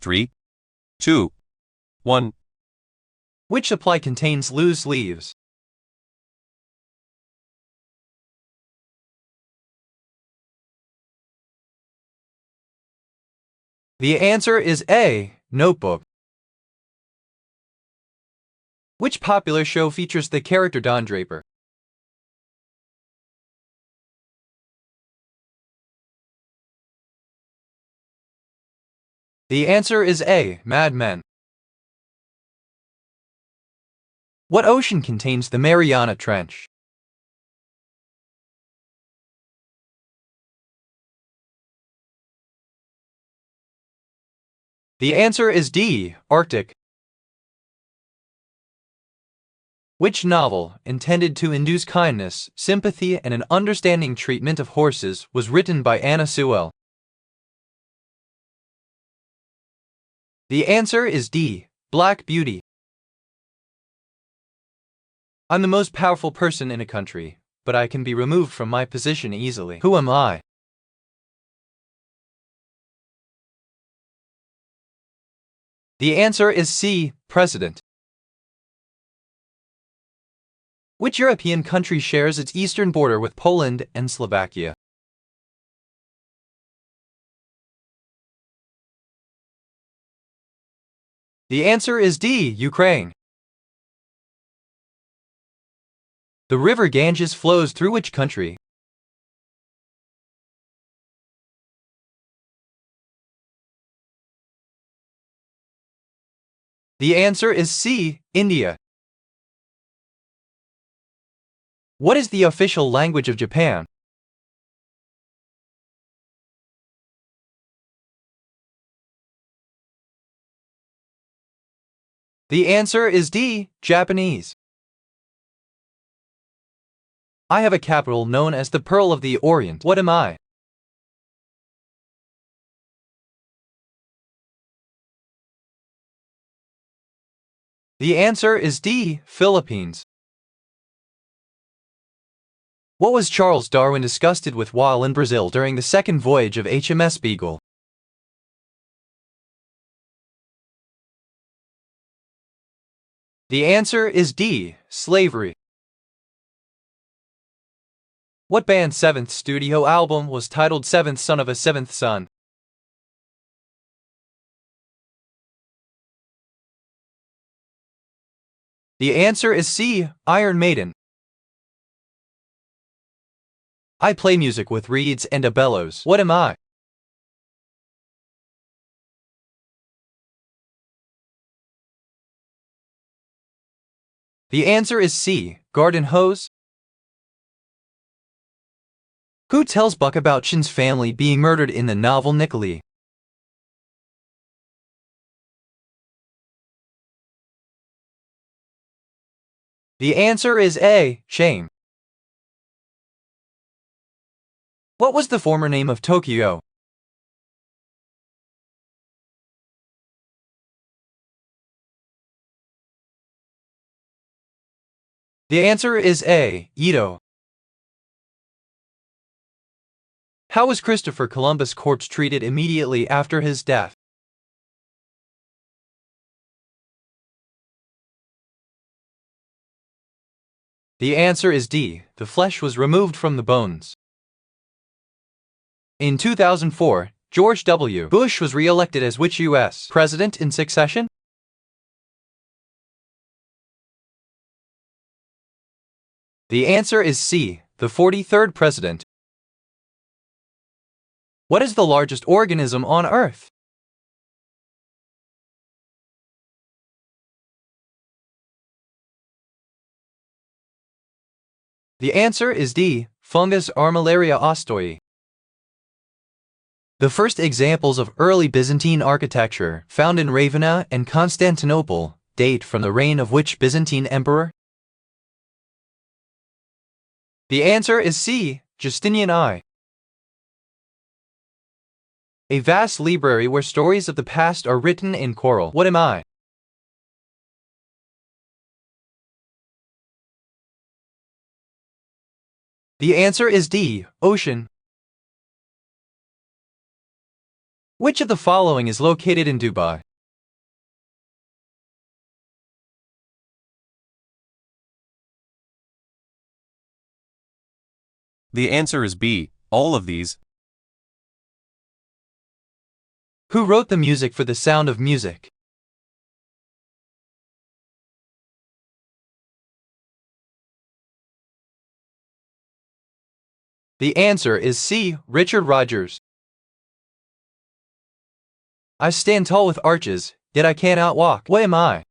3, 2, 1. Which supply contains loose leaves? The answer is A. Notebook. Which popular show features the character Don Draper? The answer is A. Mad Men. What ocean contains the Mariana Trench? The answer is D. Arctic. Which novel, intended to induce kindness, sympathy, and an understanding treatment of horses, was written by Anna Sewell? The answer is D. Black Beauty. I'm the most powerful person in a country, but I can be removed from my position easily. Who am I? The answer is C. President. Which European country shares its eastern border with Poland and Slovakia? The answer is D. Ukraine. The river Ganges flows through which country? The answer is C. India. What is the official language of Japan? The answer is D. Japanese. I have a capital known as the Pearl of the Orient. What am I? The answer is D. Philippines. What was Charles Darwin disgusted with while in Brazil during the second voyage of HMS Beagle? The answer is D. Slavery. What band's seventh studio album was titled Seventh Son of a Seventh Son? The answer is C. Iron Maiden. I play music with reeds and a bellows. What am I? The answer is C. Garden hose. Who tells Buck about Shin's family being murdered in the novel Nicolete? The answer is A. Shame. What was the former name of Tokyo? The answer is A. Edo. How was Christopher Columbus' corpse treated immediately after his death? The answer is D. The flesh was removed from the bones. In 2004, George W. Bush was re-elected as which U.S. president in succession? The answer is C. The 43rd president. What is the largest organism on Earth? The answer is D. Fungus Armillaria ostoi. The first examples of early Byzantine architecture, found in Ravenna and Constantinople, date from the reign of which Byzantine emperor? The answer is C. Justinian I. A vast library where stories of the past are written in coral. What am I? The answer is D. Ocean. Which of the following is located in Dubai? The answer is B, all of these. Who wrote the music for The Sound of Music? The answer is C, Richard Rodgers. I stand tall with arches, yet I cannot walk. What am I?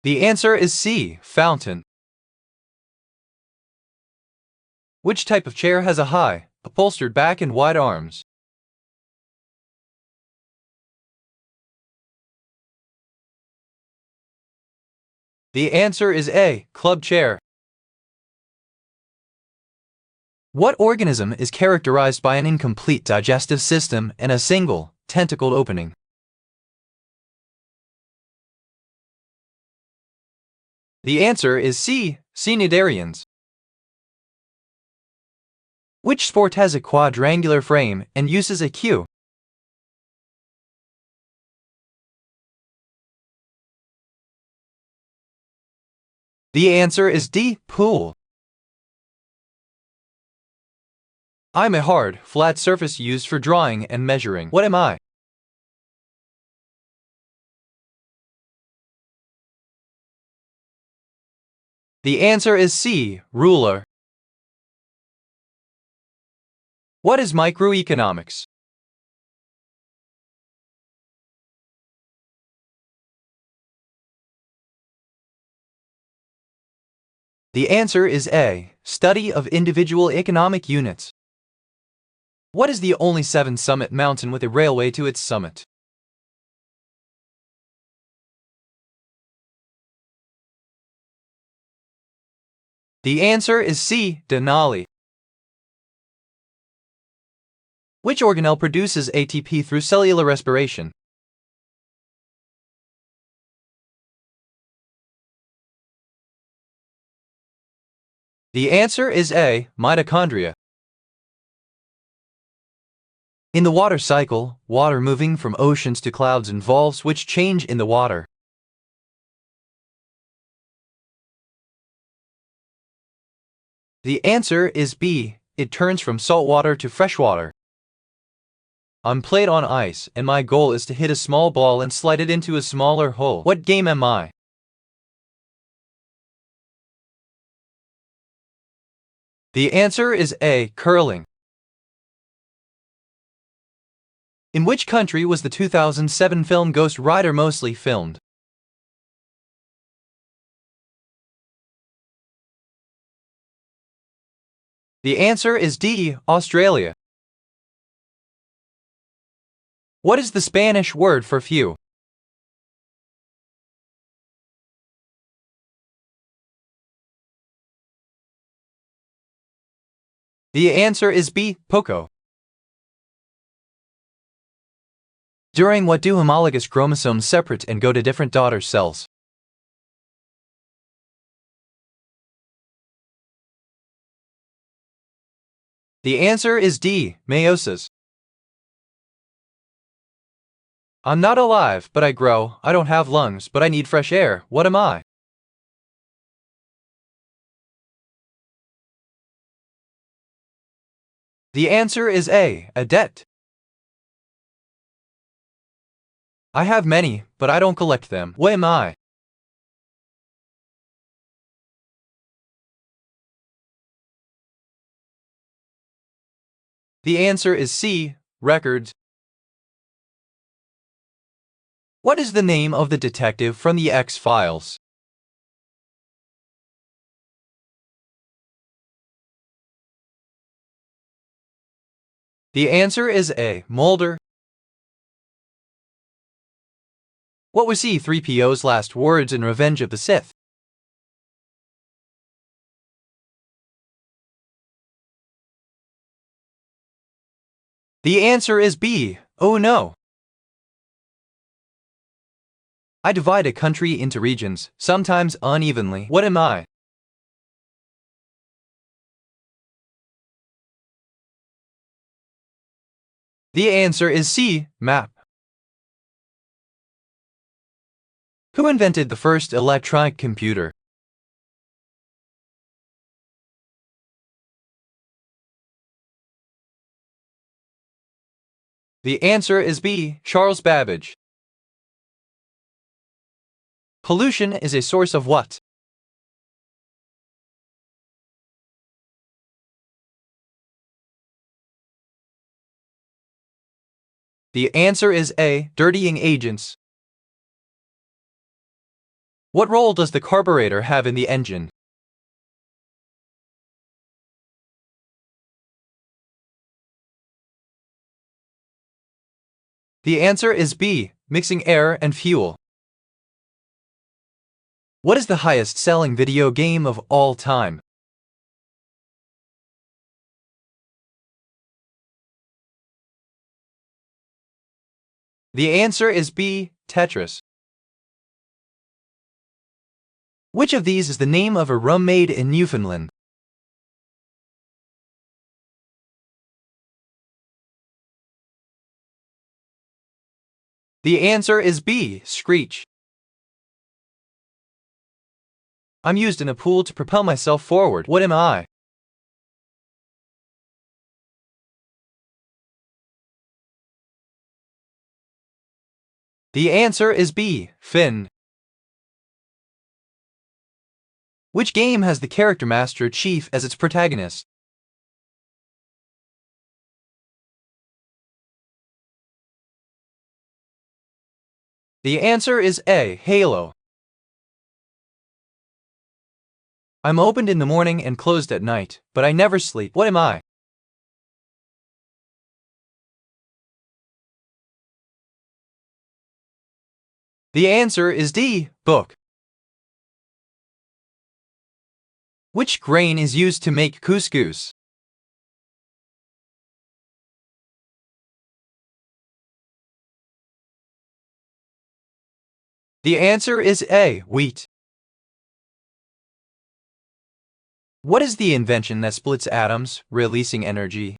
The answer is C, fountain. Which type of chair has a high, upholstered back and wide arms? The answer is A, club chair. What organism is characterized by an incomplete digestive system and a single, tentacled opening? The answer is C, cnidarians. Which sport has a quadrangular frame and uses a cue? The answer is D, pool. I'm a hard, flat surface used for drawing and measuring. What am I? The answer is C, ruler. What is microeconomics? The answer is A, study of individual economic units. What is the only seven-summit mountain with a railway to its summit? The answer is C, Denali. Which organelle produces ATP through cellular respiration? The answer is A, mitochondria. In the water cycle, water moving from oceans to clouds involves which change in the water? The answer is B, it turns from salt water to fresh water. I'm played on ice, and my goal is to hit a small ball and slide it into a smaller hole. What game am I? The answer is A, curling. In which country was the 2007 film Ghost Rider mostly filmed? The answer is D, Australia. What is the Spanish word for few? The answer is B, poco. During what do homologous chromosomes separate and go to different daughter cells? The answer is D, meiosis. I'm not alive, but I grow. I don't have lungs, but I need fresh air. What am I? The answer is A, a debt. I have many, but I don't collect them. What am I? The answer is C, records. What is the name of the detective from the X-Files? The answer is A, Mulder. What was C-3PO's last words in Revenge of the Sith? The answer is B, oh no. I divide a country into regions, sometimes unevenly. What am I? The answer is C. Map. Who invented the first electronic computer? The answer is B. Charles Babbage. Pollution is a source of what? The answer is A. Dirtying agents. What role does the carburetor have in the engine? The answer is B. Mixing air and fuel. What is the highest-selling video game of all time? The answer is B. Tetris. Which of these is the name of a rum made in Newfoundland? The answer is B. Screech. I'm used in a pool to propel myself forward. What am I? The answer is B. Fin. Which game has the character Master Chief as its protagonist? The answer is A. Halo. I'm opened in the morning and closed at night, but I never sleep. What am I? The answer is D. Book. Which grain is used to make couscous? The answer is A. Wheat. What is the invention that splits atoms, releasing energy?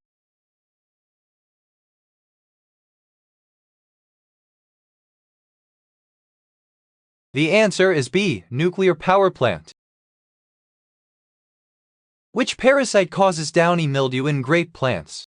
The answer is B. Nuclear power plant. Which parasite causes downy mildew in grape plants?